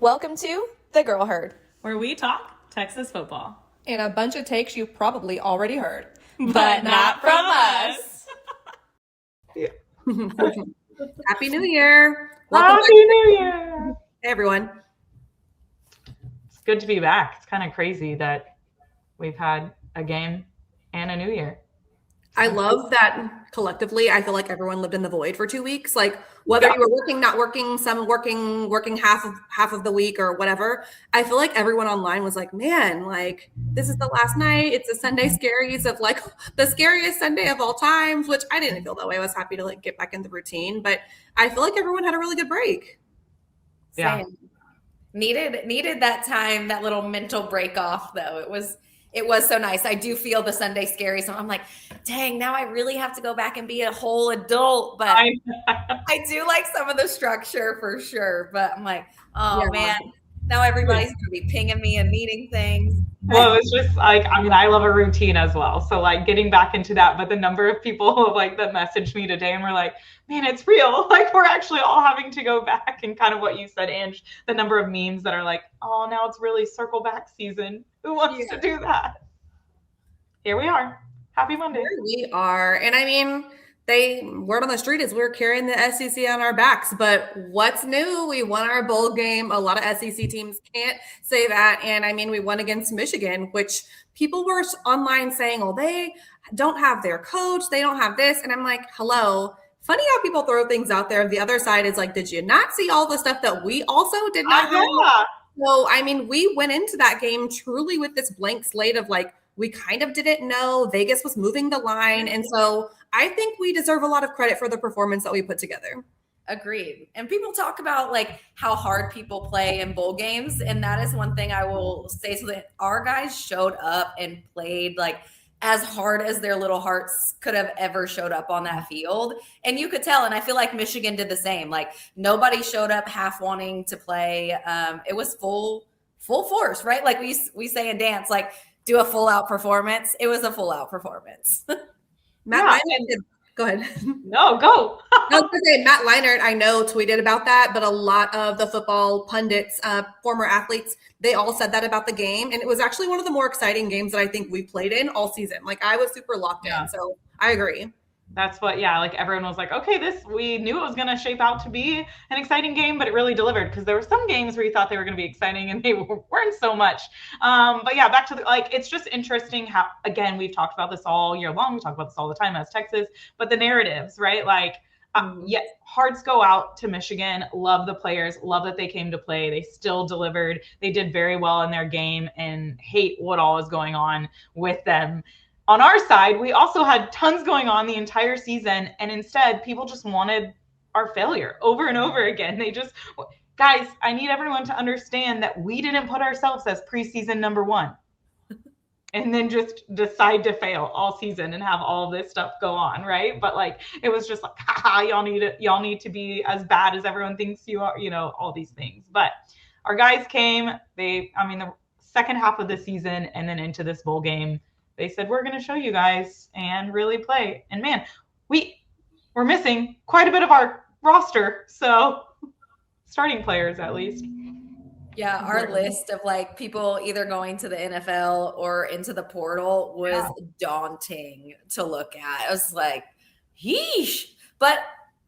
Welcome to The Girl Herd, where we talk Texas football. and a bunch of takes you've probably already heard. But not from us. Happy New Year. Happy New Year. Hey, everyone. It's good to be back. It's kind of crazy that we've had a game and a New Year. I love that collectively, I feel like everyone lived in the void for 2 weeks. Like whether you were working, not working, some working half of the week or whatever. I feel like everyone online was like, man, like this is the last night. It's a Sunday scaries of like the scariest Sunday of all times, which I didn't feel that way. I was happy to like get back in the routine, but I feel like everyone had a really good break. Yeah. Same. Needed that time, that little mental break off though. It was so nice. I do feel the Sunday scary. So I'm like, dang, now I really have to go back and be a whole adult. But I do like some of the structure for sure. But I'm like, man, now everybody's going to be pinging me and needing things. Well, it was just like, I love a routine as well. So like getting back into that, but the number of people like that messaged me today and were like, man, it's real. Like we're actually all having to go back, and kind of what you said, Ange, the number of memes that are like, oh, now it's really circle back season. Who wants to do that? Here we are. Happy Monday. Here we are. And I mean, word on the street is we're carrying the SEC on our backs, but what's new? We won our bowl game. A lot of SEC teams can't say that. And I mean, we won against Michigan, which people were online saying, oh, they don't have their coach. They don't have this. And I'm like, hello. Funny how people throw things out there. The other side is like, did you not see all the stuff that we also did not have? So, I mean, we went into that game truly with this blank slate of like, we kind of didn't know. Vegas was moving the line. And so I think we deserve a lot of credit for the performance that we put together. Agreed. And people talk about like how hard people play in bowl games. And that is one thing I will say, so that our guys showed up and played like as hard as their little hearts could have ever showed up on that field. And you could tell. And I feel like Michigan did the same. Like nobody showed up half wanting to play. It was full force, right? Like we say in dance, like do a full out performance. It was a full out performance. Matt Leinart go ahead. No, go. I was going to say Matt Leinart, I know, tweeted about that, but a lot of the football pundits, former athletes, they all said that about the game. And it was actually one of the more exciting games that I think we played in all season. Like I was super locked in. So I agree. That's what, like everyone was like, okay, we knew it was going to shape out to be an exciting game, but it really delivered, because there were some games where you thought they were going to be exciting and they weren't so much. But yeah, back to it's just interesting how, again, we've talked about this all year long. We talk about this all the time as Texas, but the narratives, right? Like, yes, hearts go out to Michigan. Love the players. Love that they came to play. They still delivered. They did very well in their game, and hate what all is going on with them. On our side, we also had tons going on the entire season, and instead people just wanted our failure over and over again. Guys, I need everyone to understand that we didn't put ourselves as preseason number one and then just decide to fail all season and have all this stuff go on, right? But like, it was just like, y'all need to be as bad as everyone thinks you are, all these things. But our guys came, the second half of the season and then into this bowl game, they said, we're going to show you guys and really play. And man, we're missing quite a bit of our roster. So starting players, at least. Yeah, our list of like people either going to the NFL or into the portal was daunting to look at. I was like, yeesh. But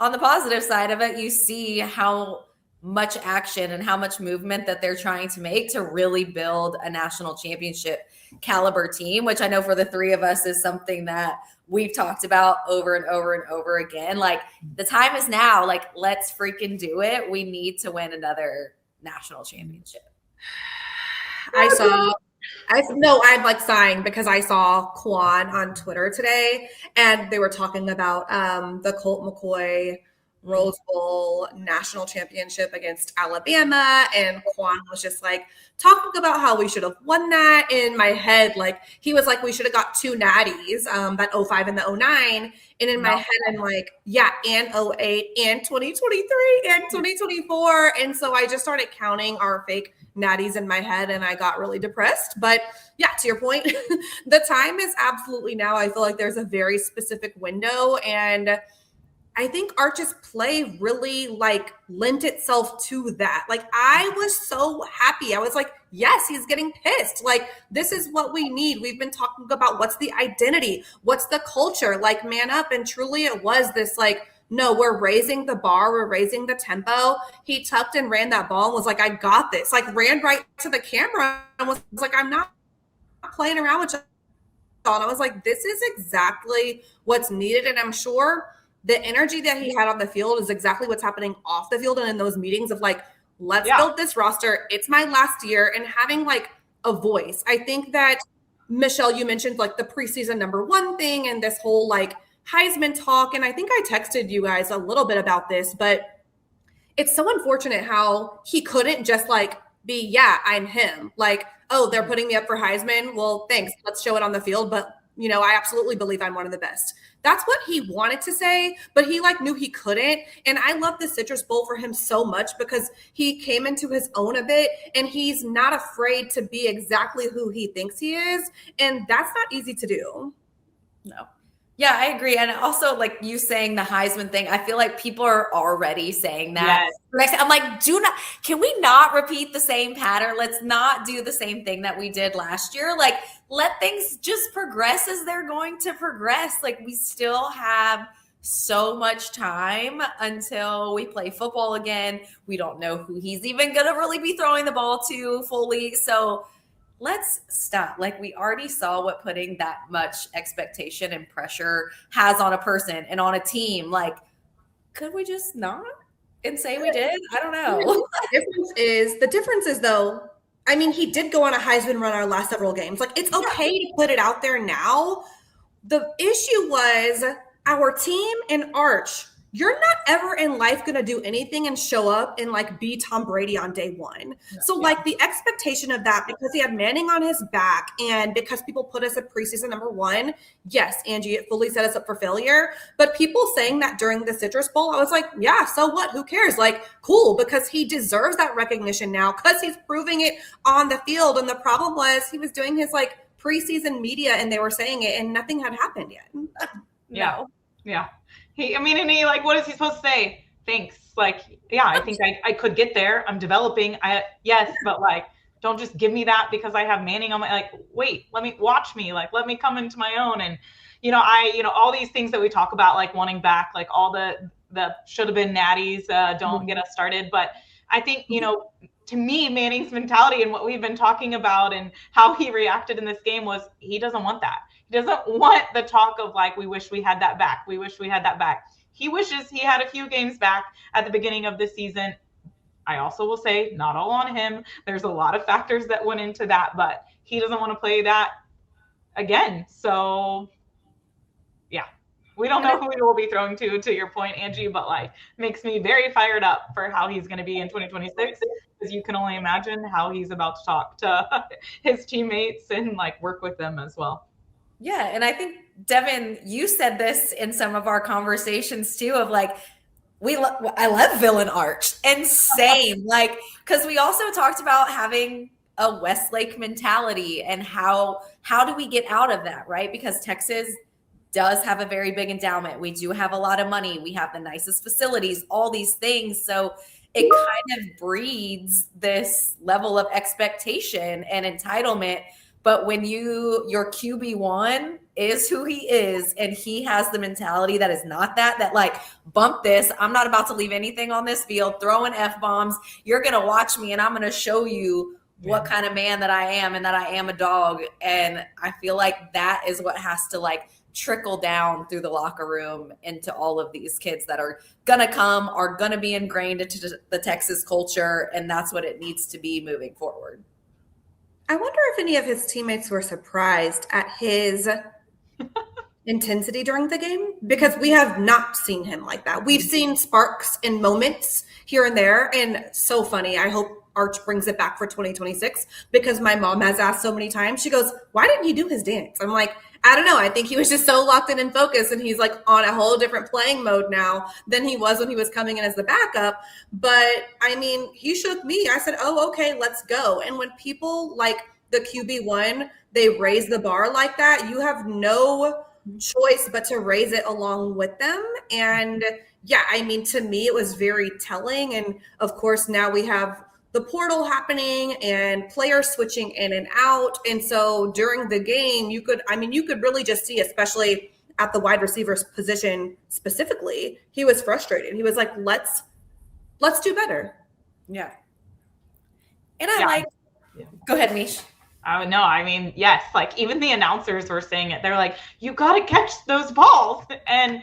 on the positive side of it, you see how much action and how much movement that they're trying to make to really build a national championship caliber team, which I know for the three of us is something that we've talked about over and over and over again. Like the time is now, like, let's freaking do it. We need to win another national championship. I'm like sighing because I saw Quan on Twitter today, and they were talking about the Colt McCoy Rose Bowl national championship against Alabama, and Quan was just like talking about how we should have won that. In my head, like he was like, we should have got two natties, that 05 and the 09. And in my head, I'm like, yeah, and 08 and 2023 and 2024. And so I just started counting our fake natties in my head, and I got really depressed. But yeah, to your point, the time is absolutely now. I feel like there's a very specific window, and I think Arch's play really like lent itself to that. Like I was so happy. I was like, yes, he's getting pissed. Like this is what we need. We've been talking about what's the identity, what's the culture, like man up. And truly it was this like, no, we're raising the bar, we're raising the tempo. He tucked and ran that ball and was like, I got this. Like ran right to the camera and was like, I'm not playing around with y'all. And I was like, this is exactly what's needed. And I'm sure the energy that he had on the field is exactly what's happening off the field and in those meetings of like, let's build this roster. It's my last year, and having like a voice. I think that, Michelle, you mentioned like the preseason #1 thing and this whole like Heisman talk. And I think I texted you guys a little bit about this, but it's so unfortunate how he couldn't just like be, yeah, I'm him. Like, oh, they're putting me up for Heisman. Well, thanks. Let's show it on the field. But, you know, I absolutely believe I'm one of the best. That's what he wanted to say, but he like knew he couldn't. And I love the Citrus Bowl for him so much because he came into his own a bit and he's not afraid to be exactly who he thinks he is. And that's not easy to do. No. Yeah, I agree. And also, like you saying the Heisman thing, I feel like people are already saying that. Yes. I'm like, can we not repeat the same pattern? Let's not do the same thing that we did last year. Like, let things just progress as they're going to progress. Like, we still have so much time until we play football again. We don't know who he's even going to really be throwing the ball to fully. So let's stop. Like we already saw what putting that much expectation and pressure has on a person and on a team. Like, could we just not and say we did? I don't know. The difference is though, I mean, he did go on a Heisman run our last several games. Like it's okay to put it out there now. The issue was our team and Arch. You're not ever in life going to do anything and show up and like be Tom Brady on day one. So like the expectation of that, because he had Manning on his back and because people put us at preseason #1, yes, Angie, it fully set us up for failure. But people saying that during the Citrus Bowl, I was like, yeah, so what? Who cares? Like, cool, because he deserves that recognition now because he's proving it on the field. And the problem was he was doing his like preseason media and they were saying it and nothing had happened yet. Yeah. He like, what is he supposed to say? Thanks. Like, yeah, I think I could get there. I'm developing. Yes, but like, don't just give me that because I have Manning on my, like, wait, let me watch me. Like, let me come into my own. And, all these things that we talk about, like wanting back, like all the should have been natties, don't get us started. But I think, to me, Manning's mentality and what we've been talking about and how he reacted in this game was he doesn't want that. He doesn't want the talk of like, we wish we had that back. We wish we had that back. He wishes he had a few games back at the beginning of the season. I also will say not all on him. There's a lot of factors that went into that, but he doesn't want to play that again. So yeah, we don't know who he will be throwing to your point, Angie, but like makes me very fired up for how he's going to be in 2026 because you can only imagine how he's about to talk to his teammates and like work with them as well. Yeah. And I think, Devin, you said this in some of our conversations too, of like, I love villain Arch and same, like, because we also talked about having a Westlake mentality and how do we get out of that, right? Because Texas does have a very big endowment. We do have a lot of money. We have the nicest facilities, all these things. So it kind of breeds this level of expectation and entitlement. But when your QB1 is who he is, and he has the mentality that is not that like, bump this, I'm not about to leave anything on this field, throwing F-bombs, you're going to watch me and I'm going to show you what kind of man that I am and that I am a dog. And I feel like that is what has to like trickle down through the locker room into all of these kids that are going to are going to be ingrained into the Texas culture. And that's what it needs to be moving forward. I wonder if any of his teammates were surprised at his intensity during the game, because we have not seen him like that. We've seen sparks and moments here and there, and so funny. I hope Arch brings it back for 2026 because my mom has asked so many times. She goes, why didn't he do his dance? I'm like, I don't know. I think he was just so locked in and focused, and he's like on a whole different playing mode now than he was when he was coming in as the backup. But I mean, he shook me. I said, oh, okay, let's go. And when people like the QB1, they raise the bar like that, you have no choice but to raise it along with them. And yeah, I mean, to me, it was very telling. And of course, now we have the portal happening and players switching in and out. And so during the game, you could really just see, especially at the wide receivers position specifically, he was frustrated. He was like, let's do better. Yeah. And I go ahead, Mish. No, I mean, yes, like even the announcers were saying it. They're like, you got to catch those balls. And,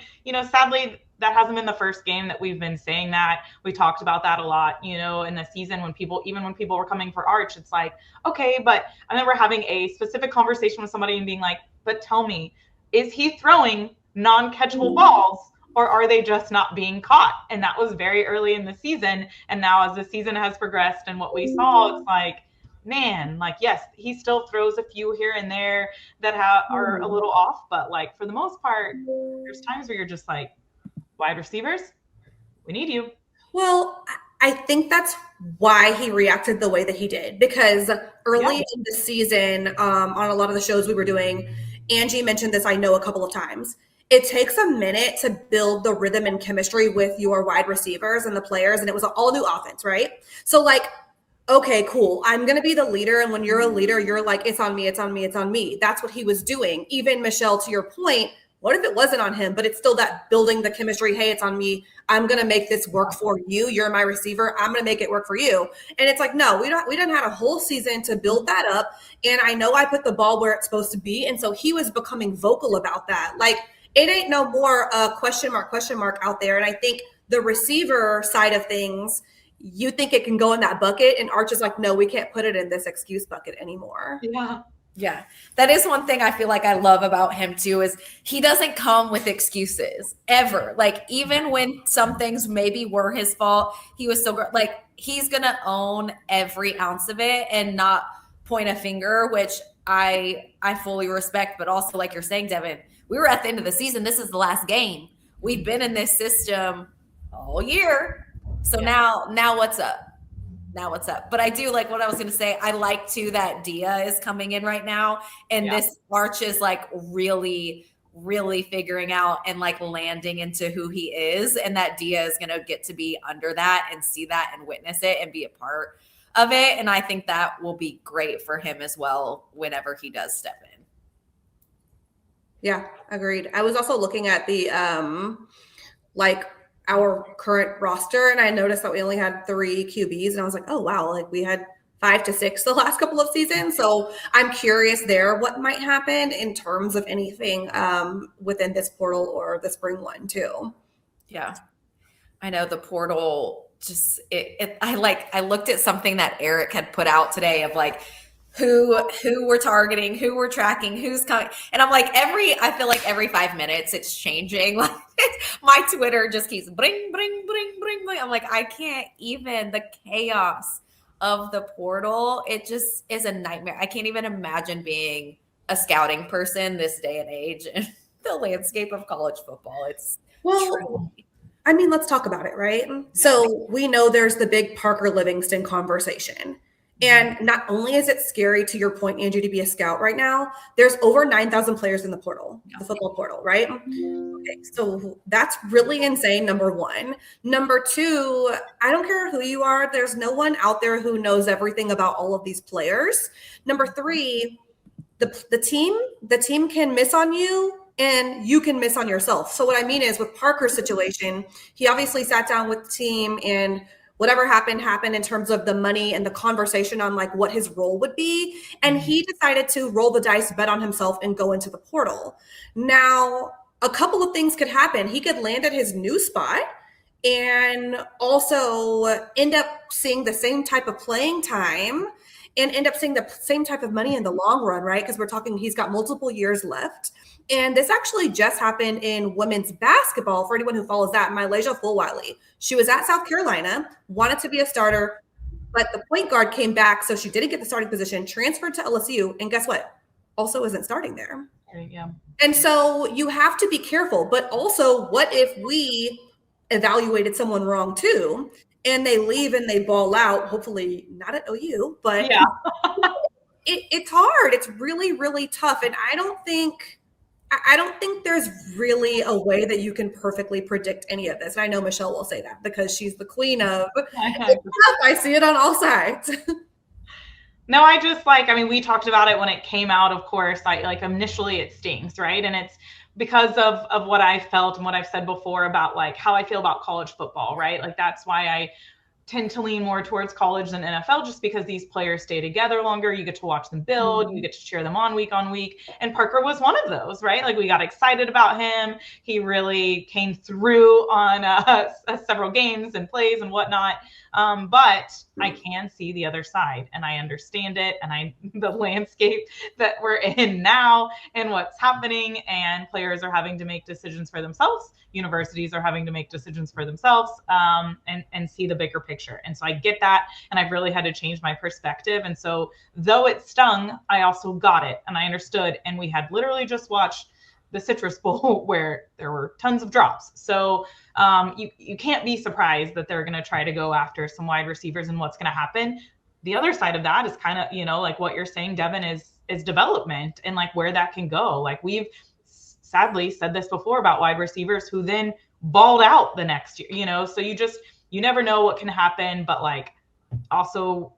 sadly, that hasn't been the first game that we've been saying that. We talked about that a lot, in the season when people were coming for Arch, it's like, okay, but I remember having a specific conversation with somebody and being like, but tell me, is he throwing non-catchable balls or are they just not being caught? And that was very early in the season. And now as the season has progressed and what we saw, it's like, man, like, yes, he still throws a few here and there that are a little off, but like for the most part, there's times where you're just like, wide receivers, we need you. Well, I think that's why he reacted the way that he did, because early in the season, on a lot of the shows we were doing, Angie mentioned this, I know, a couple of times. It takes a minute to build the rhythm and chemistry with your wide receivers and the players, and it was an all new offense, right? So like, okay, cool, I'm going to be the leader. And when you're a leader, you're like, it's on me, it's on me, it's on me. That's what he was doing. Even Michelle, to your point, what if it wasn't on him, but it's still that building the chemistry? Hey, it's on me. I'm going to make this work for you. You're my receiver. I'm going to make it work for you. And it's like, no, we didn't have a whole season to build that up. And I know I put the ball where it's supposed to be. And so he was becoming vocal about that. Like, it ain't no more question mark out there. And I think the receiver side of things, you think it can go in that bucket, and Arch is like, no, we can't put it in this excuse bucket anymore. Yeah, that is one thing I feel like I love about him too, is he doesn't come with excuses ever. Like, even when some things maybe were his fault, he was still like, he's gonna own every ounce of it and not point a finger, which I fully respect. But also, like you're saying, Devin, we were at the end of the season. This is the last game. We've been in this system all year. So now what's up? Now what's up? But I do like what I was going to say. I like too that Dia is coming in right now. And this Arch is like really, really figuring out and like landing into who he is. And that Dia is going to get to be under that and see that and witness it and be a part of it. And I think that will be great for him as well whenever he does step in. Yeah, agreed. I was also looking at the our current roster, and I noticed that we only had 3 QBs, and I was like, oh wow, like we had 5 to 6 the last couple of seasons. So I'm curious there what might happen in terms of anything within this portal or the spring one too. Yeah, I know the portal just I looked at something that Eric had put out today of like who we're targeting, who we're tracking, who's coming. And I'm like, I feel like every 5 minutes it's changing. Like my Twitter just keeps bring. I'm like, I can't even, the chaos of the portal. It just is a nightmare. I can't even imagine being a scouting person this day and age and the landscape of college football. It's true. I mean, let's talk about it, right? So we know there's the big Parker Livingston conversation. And not only is it scary, to your point, Angie, to be a scout right now, there's over 9,000 players in the portal, the football portal, right? Okay, so that's really insane, number one. Number two, I don't care who you are. There's no one out there who knows everything about all of these players. Number three, the team can miss on you and you can miss on yourself. So what I mean is with Parker's situation, he obviously sat down with the team and whatever happened in terms of the money and the conversation on like what his role would be. And he decided to roll the dice, bet on himself, and go into the portal. Now, a couple of things could happen. He could land at his new spot and also end up seeing the same type of playing time and end up seeing the same type of money in the long run, right? Because we're talking, he's got multiple years left. And this actually just happened in women's basketball. For anyone who follows that, Mylasia Fulwiley. She was at South Carolina, wanted to be a starter, but the point guard came back, so she didn't get the starting position, transferred to LSU, and guess what? Also isn't starting there. Yeah. And so you have to be careful. But also, what if we evaluated someone wrong too, and they leave and they ball out, hopefully not at OU, but it's hard. It's really, really tough. And I I don't think there's really a way that you can perfectly predict any of this. And I know Michelle will say that because she's the queen of, I see it on all sides. No, I just like, I mean, we talked about it when it came out, of course. I like initially it stings, right? And it's because of what I felt and what I've said before about like how I feel about college football, right? Like that's why I tend to lean more towards college than NFL, just because these players stay together longer. You get to watch them build, you get to cheer them on week. And Parker was one of those, right? Like we got excited about him. He really came through on several games and plays and whatnot. But I can see the other side and I understand it. And the landscape that we're in now and what's happening, and players are having to make decisions for themselves. Universities are having to make decisions for themselves, and see the bigger picture. And so I get that. And I've really had to change my perspective. And so though it stung, I also got it and I understood. And we had literally just watched the Citrus Bowl where there were tons of drops. So you can't be surprised that they're going to try to go after some wide receivers and what's going to happen. The other side of that is kind of, like what you're saying, Devin, is development and like where that can go. Like we've sadly said this before about wide receivers who then balled out the next year, so you never know what can happen. But like also,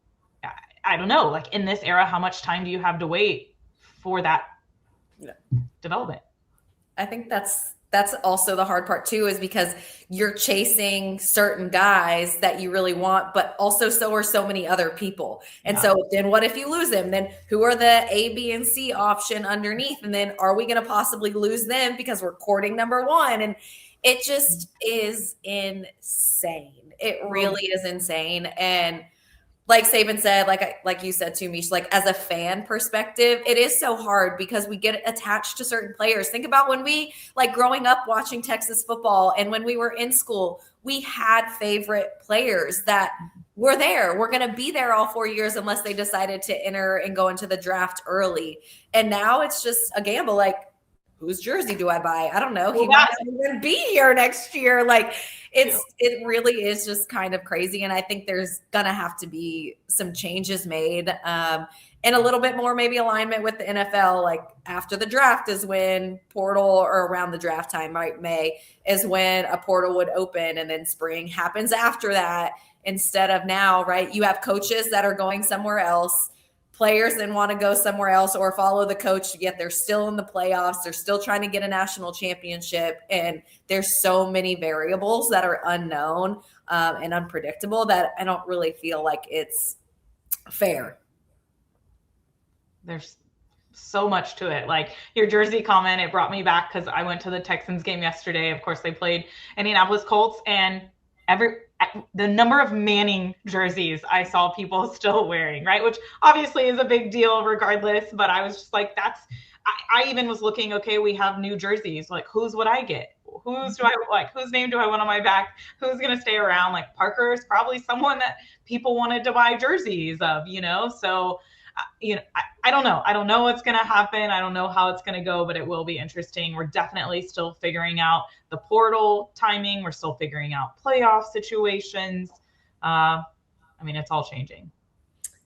I don't know, like in this era, how much time do you have to wait for that development? I think that's also the hard part too, is because you're chasing certain guys that you really want, but also so are so many other people. And so then what if you lose them? Then who are the A, B, and C option underneath? And then are we going to possibly lose them because we're courting number one? And it just is insane. It really is insane. And like Saban said, like you said too, Mish, like as a fan perspective, it is so hard because we get attached to certain players. Think about when we, like growing up watching Texas football and when we were in school, we had favorite players that were there. We're going to be there all 4 years unless they decided to enter and go into the draft early. And now it's just a gamble. Like, whose jersey do I buy? I don't know. He might not even be here next year. Like it really is just kind of crazy. And I think there's gonna have to be some changes made, and a little bit more maybe alignment with the NFL. Like after the draft is when portal, or around the draft time, right? May is when a portal would open, and then spring happens after that instead of now, right? You have coaches that are going somewhere else, players then want to go somewhere else or follow the coach, yet they're still in the playoffs. They're still trying to get a national championship. And there's so many variables that are unknown and unpredictable that I don't really feel like it's fair. There's so much to it. Like your jersey comment, it brought me back because I went to the Texans game yesterday. Of course, they played Indianapolis Colts, and the number of Manning jerseys I saw people still wearing, right? Which obviously is a big deal regardless, but I was just like, I even was looking, okay, we have new jerseys. Like, whose would I get? Whose name do I want on my back? Who's going to stay around? Like Parker is probably someone that people wanted to buy jerseys of, so I don't know. I don't know what's going to happen. I don't know how it's going to go, but it will be interesting. We're definitely still figuring out the portal timing. We're still figuring out playoff situations. It's all changing.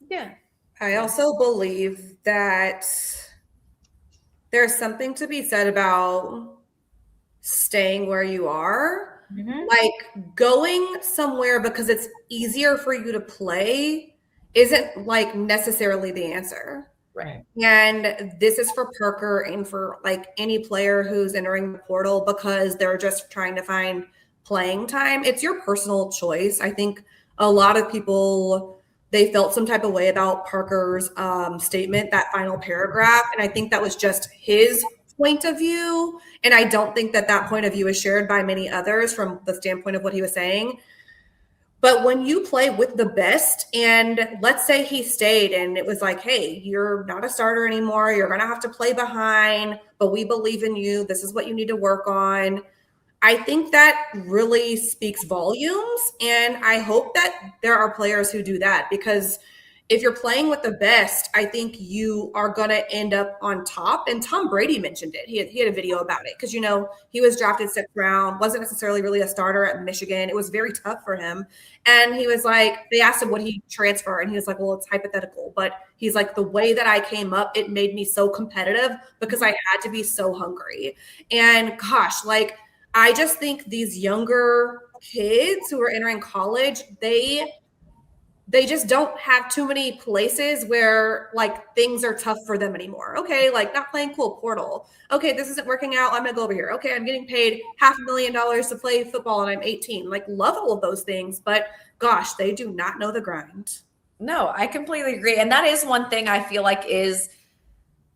Yeah. I also believe that there's something to be said about staying where you are. Mm-hmm. Like going somewhere because it's easier for you to play isn't like necessarily the answer. Right. And this is for Parker and for like any player who's entering the portal because they're just trying to find playing time. It's your personal choice. I think a lot of people, they felt some type of way about Parker's statement, that final paragraph. And I think that was just his point of view. And I don't think that point of view is shared by many others from the standpoint of what he was saying. But when you play with the best, and let's say he stayed and it was like, hey, you're not a starter anymore. You're going to have to play behind, but we believe in you. This is what you need to work on. I think that really speaks volumes. And I hope that there are players who do that, because if you're playing with the best, I think you are going to end up on top. And Tom Brady mentioned it. He had a video about it because, he was drafted 6th round, wasn't necessarily really a starter at Michigan. It was very tough for him. And he was like, they asked him would he transfer. And he was like, well, it's hypothetical. But he's like, the way that I came up, it made me so competitive because I had to be so hungry. And gosh, like, I just think these younger kids who are entering college, they just don't have too many places where like things are tough for them anymore. Okay, like not playing cool portal. Okay, this isn't working out. I'm gonna go over here. Okay, I'm getting paid $500,000 to play football and I'm 18. Like love all of those things, but gosh, they do not know the grind. No, I completely agree. And that is one thing I feel like is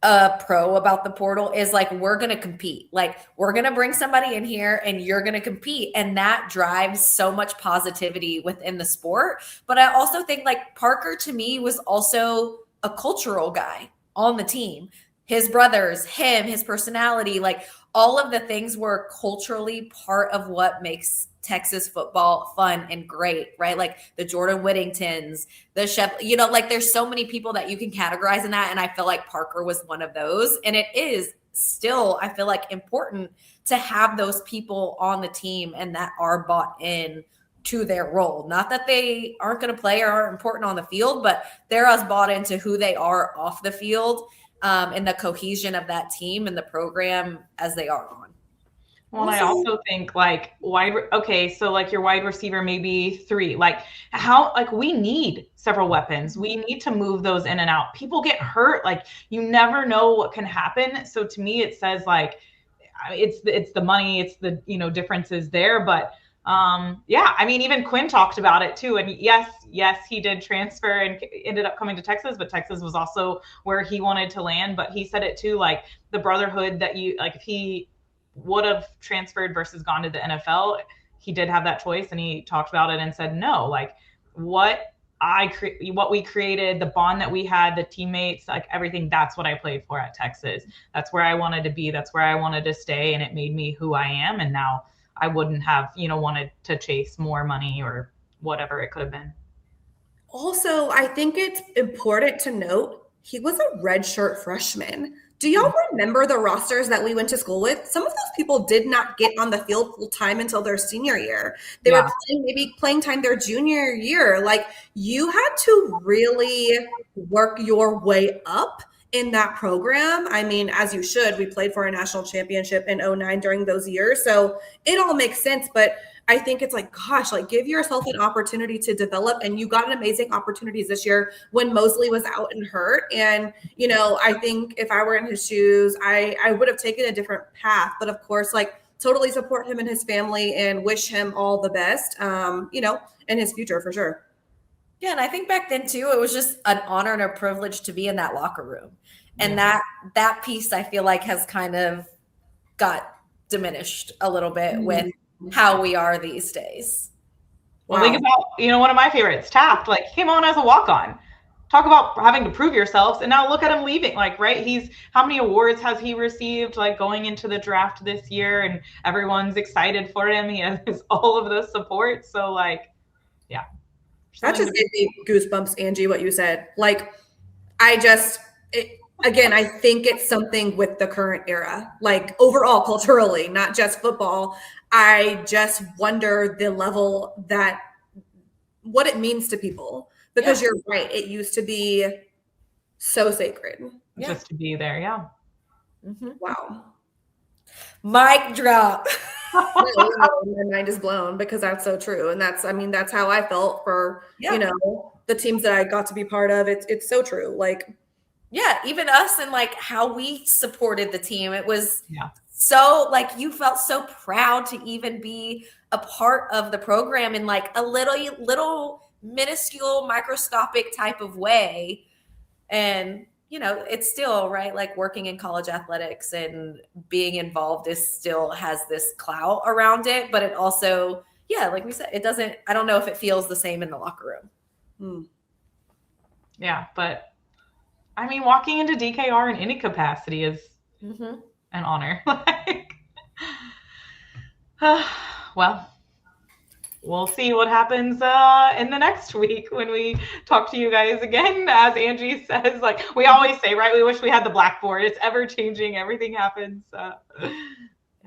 a pro about the portal is like we're going to compete. Like we're going to bring somebody in here and you're going to compete, and that drives so much positivity within the sport. But I also think like Parker to me was also a cultural guy on the team. His brothers, him, his personality, like all of the things were culturally part of what makes Texas football fun and great, right? Like the Jordan Whittingtons, the chef, like there's so many people that you can categorize in that. And I feel like Parker was one of those. And it is still, I feel like, important to have those people on the team and that are bought in to their role. Not that they aren't going to play or aren't important on the field, but they're as bought into who they are off the field, and the cohesion of that team and the program as they are on. Well, I also think like so like your wide receiver, maybe 3, like we need several weapons. We need to move those in and out. People get hurt. Like you never know what can happen. So to me, it says like, it's the money, it's the, differences there. But I mean, even Quinn talked about it too. And yes, he did transfer and ended up coming to Texas, but Texas was also where he wanted to land. But he said it too, like the brotherhood that if he would have transferred versus gone to the NFL, he did have that choice, and he talked about it and said, no, like what we created, the bond that we had, the teammates, like everything, that's what I played for at Texas. That's where I wanted to be. That's where I wanted to stay. And it made me who I am. And now I wouldn't have, wanted to chase more money or whatever it could have been. Also, I think it's important to note he was a redshirt freshman. Do y'all remember the rosters that we went to school with? Some of those people did not get on the field full time until their senior year. They were playing time their junior year. Like you had to really work your way up in that program. I mean, as you should. We played for a national championship in 2009 during those years. So it all makes sense. But I think it's like, gosh, like give yourself an opportunity to develop. And you got an amazing opportunities this year when Mosley was out and hurt. And, I think if I were in his shoes, I would have taken a different path. But of course, like totally support him and his family and wish him all the best, in his future for sure. Yeah, and I think back then too, it was just an honor and a privilege to be in that locker room. And that piece I feel like has kind of got diminished a little bit with how we are these days. Well, think about, one of my favorites, Taft, like came on as a walk-on. Talk about having to prove yourselves. And now look at him leaving, like, right? How many awards has he received, like going into the draft this year, and everyone's excited for him. He has all of the support. So like, yeah. That just gave me goosebumps, Angie, what you said. Like, again, I think it's something with the current era, like overall culturally, not just football. I just wonder the level what it means to people, because you're right. It used to be so sacred. Just to be there. Yeah. Mm-hmm. Wow. Mic drop. My mind is blown because that's so true. And that's how I felt for, the teams that I got to be part of. It's so true. Like, yeah, even us and like how we supported the team. It was so like you felt so proud to even be a part of the program in like a little minuscule microscopic type of way. And it's still right, like working in college athletics and being involved still has this clout around it, but it also, like we said, I don't know if it feels the same in the locker room. Yeah, but I mean, walking into DKR in any capacity is an honor. Well. we'll see what happens in the next week when we talk to you guys again. As Angie says, like we always say, right? We wish we had the blackboard. It's ever changing. Everything happens.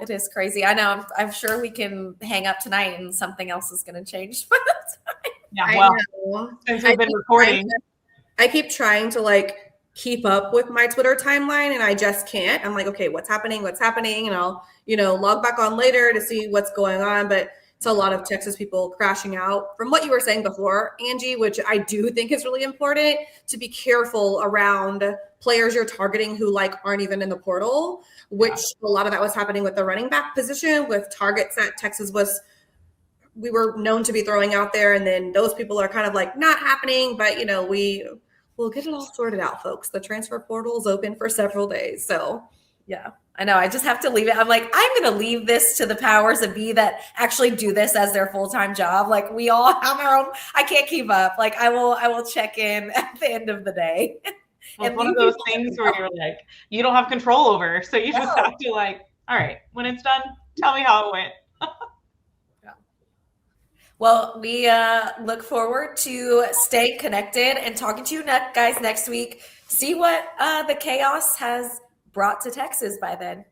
It is crazy. I know. I'm sure we can hang up tonight and something else is going to change by the time. Yeah, well, since we've been recording. I keep trying to like keep up with my Twitter timeline and I just can't. I'm like, okay, what's happening? And I'll, log back on later to see what's going on. But it's a lot of Texas people crashing out from what you were saying before, Angie, which I do think is really important to be careful around players you're targeting who like aren't even in the portal, which a lot of that was happening with the running back position with targets that Texas we were known to be throwing out there. And then those people are kind of like not happening, but we'll get it all sorted out, folks. The transfer portal is open for several days. So yeah, I know. I just have to leave it. I'm like, I'm going to leave this to the powers that be that actually do this as their full-time job. Like we all have our own, I can't keep up. Like I will check in at the end of the day. Well, it's one of those things where you're like, you don't have control over. So you just have to like, all right, when it's done, tell me how it went. Well, we look forward to staying connected and talking to you guys next week. See what the chaos has brought to Texas by then.